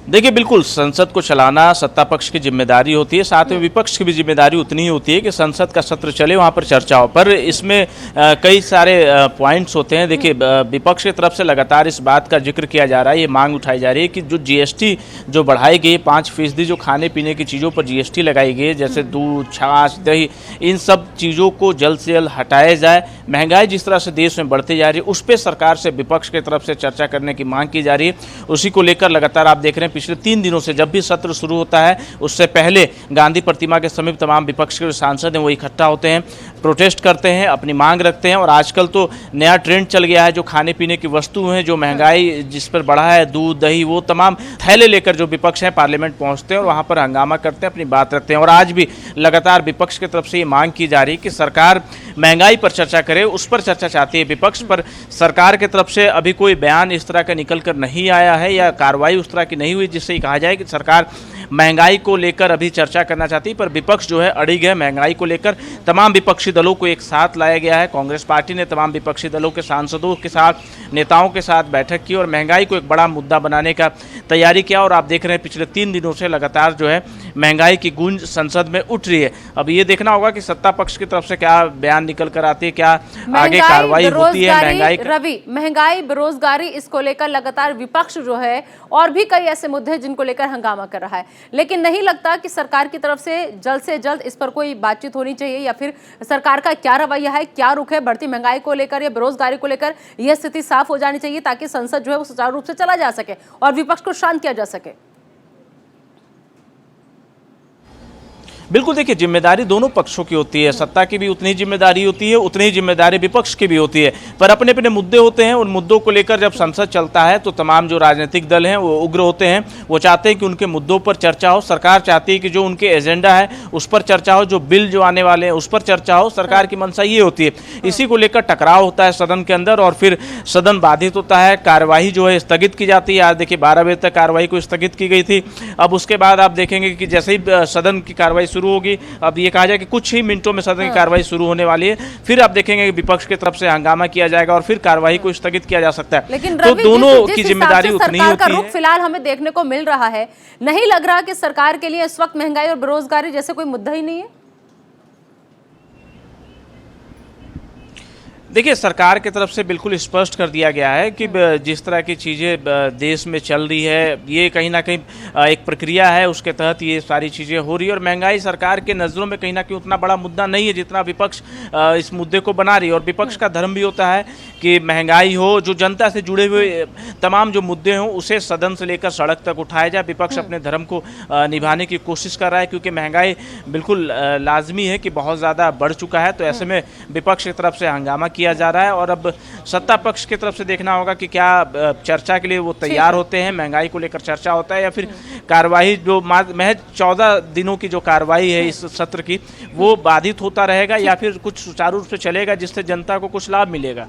देखिए, बिल्कुल संसद को चलाना सत्ता पक्ष की जिम्मेदारी होती है, साथ में विपक्ष की भी जिम्मेदारी उतनी ही होती है कि संसद का सत्र चले, वहाँ पर चर्चा हो। पर इसमें कई सारे पॉइंट्स होते हैं। देखिए, विपक्ष की तरफ से लगातार इस बात का जिक्र किया जा रहा है, ये मांग उठाई जा रही है कि जो जीएसटी जो बढ़ाई गई 5% जो खाने पीने की चीज़ों पर जीएसटी लगाई गई है, जैसे दूध, छाछ, दही, इन सब चीज़ों को जल्द से जल्द हटाया जाए। महंगाई जिस तरह से देश में बढ़ती जा रही है, उस पर सरकार से विपक्ष की तरफ से चर्चा करने की मांग की जा रही है। उसी को लेकर लगातार आप देख रहे हैं पिछले 3 दिनों से जब भी सत्र शुरू होता है उससे पहले गांधी प्रतिमा के समीप तमाम विपक्ष के जो सांसद हैं वो इकट्ठा होते हैं, प्रोटेस्ट करते हैं, अपनी मांग रखते हैं। और आजकल तो नया ट्रेंड चल गया है, जो खाने पीने की वस्तु हैं, जो महंगाई जिस पर बढ़ा है, दूध, दही, वो तमाम थैले लेकर जो विपक्ष है पार्लियामेंट पहुंचते हैं और वहां पर हंगामा करते हैं, अपनी बात रखते हैं। और आज भी लगातार विपक्ष की तरफ से ये मांग की जा रही है कि सरकार महंगाई पर चर्चा करे, उस पर चर्चा चाहती है विपक्ष। पर सरकार की तरफ से अभी कोई बयान इस तरह का निकल कर नहीं आया है या कार्रवाई उस तरह की नहीं हुई जिससे कहा जाए कि सरकार महंगाई को लेकर अभी चर्चा करना चाहती है। पर विपक्ष जो है अड़िग है महंगाई को लेकर। तमाम विपक्षी दलों को एक साथ लाया गया है। कांग्रेस पार्टी ने तमाम विपक्षी दलों के सांसदों के साथ, नेताओं के साथ बैठक की और महंगाई को एक बड़ा मुद्दा बनाने का तैयारी किया। और आप देख रहे हैं पिछले 3 दिनों से लगातार जो है महंगाई की गूंज संसद में उठ रही है। अब ये देखना होगा कि सत्ता पक्ष की तरफ से क्या बयान निकल कर आती है, क्या आगे कार्रवाई होती है। महंगाई, बेरोजगारी, इसको लेकर लगातार विपक्ष जो है और भी कई ऐसे मुद्दे हैं जिनको लेकर हंगामा कर रहा है। लेकिन नहीं लगता कि सरकार की तरफ से जल्द इस पर कोई बातचीत होनी चाहिए, या फिर सरकार का क्या रवैया है, क्या रुख है बढ़ती महंगाई को लेकर या बेरोजगारी को लेकर, यह स्थिति साफ हो जानी चाहिए ताकि संसद जो है वो सुचारू रूप से चला जा सके और विपक्ष को शांत किया जा सके। बिल्कुल, देखिए जिम्मेदारी दोनों पक्षों की होती है, सत्ता की भी उतनी जिम्मेदारी होती है, उतनी ही जिम्मेदारी विपक्ष की भी होती है। पर अपने अपने मुद्दे होते हैं, उन मुद्दों को लेकर जब संसद चलता है तो तमाम जो राजनीतिक दल हैं वो उग्र होते हैं, वो चाहते हैं कि उनके मुद्दों पर चर्चा हो। सरकार चाहती है कि जो उनके एजेंडा है उस पर चर्चा हो, जो बिल जो आने वाले हैं उस पर चर्चा हो। सरकार की मंशा ये होती है। इसी को लेकर टकराव होता है सदन के अंदर और फिर सदन बाधित होता है, कार्यवाही जो है स्थगित की जाती है। आज देखिए 12 बजे तक कार्यवाही को स्थगित की गई थी। अब उसके बाद आप देखेंगे कि जैसे ही सदन की कार्रवाई शुरू होगी, अब ये कहा जाए कि कुछ ही मिनटों में सदन की कार्रवाई शुरू होने वाली है, फिर आप देखेंगे कि विपक्ष की तरफ से हंगामा किया जाएगा और फिर कार्रवाई को स्थगित किया जा सकता है। लेकिन तो दोनों की जिम्मेदारी उतनी ही होती है। फिलहाल हमें देखने को मिल रहा है, नहीं लग रहा कि सरकार के लिए इस वक्त महंगाई और बेरोजगारी जैसे कोई मुद्दा ही नहीं है। देखिए, सरकार की तरफ से बिल्कुल स्पष्ट कर दिया गया है कि जिस तरह की चीज़ें देश में चल रही है, ये कहीं ना कहीं एक प्रक्रिया है, उसके तहत ये सारी चीज़ें हो रही है। और महंगाई सरकार के नज़रों में कहीं ना कहीं उतना बड़ा मुद्दा नहीं है जितना विपक्ष इस मुद्दे को बना रही है। और विपक्ष का धर्म भी होता है कि महंगाई हो, जो जनता से जुड़े हुए तमाम जो मुद्दे हों उसे सदन से लेकर सड़क तक उठाया जाए। विपक्ष अपने धर्म को निभाने की कोशिश कर रहा है, क्योंकि महंगाई बिल्कुल लाजमी है कि बहुत ज़्यादा बढ़ चुका है। तो ऐसे में विपक्ष की तरफ से हंगामा किया जा रहा है और अब सत्ता पक्ष की तरफ से देखना होगा कि क्या चर्चा के लिए वो तैयार होते हैं, महंगाई को लेकर चर्चा होता है, या फिर कार्रवाई जो महज 14 दिनों की जो कार्रवाई है इस सत्र की वो बाधित होता रहेगा, या फिर कुछ सुचारू रूप से चलेगा जिससे जनता को कुछ लाभ मिलेगा।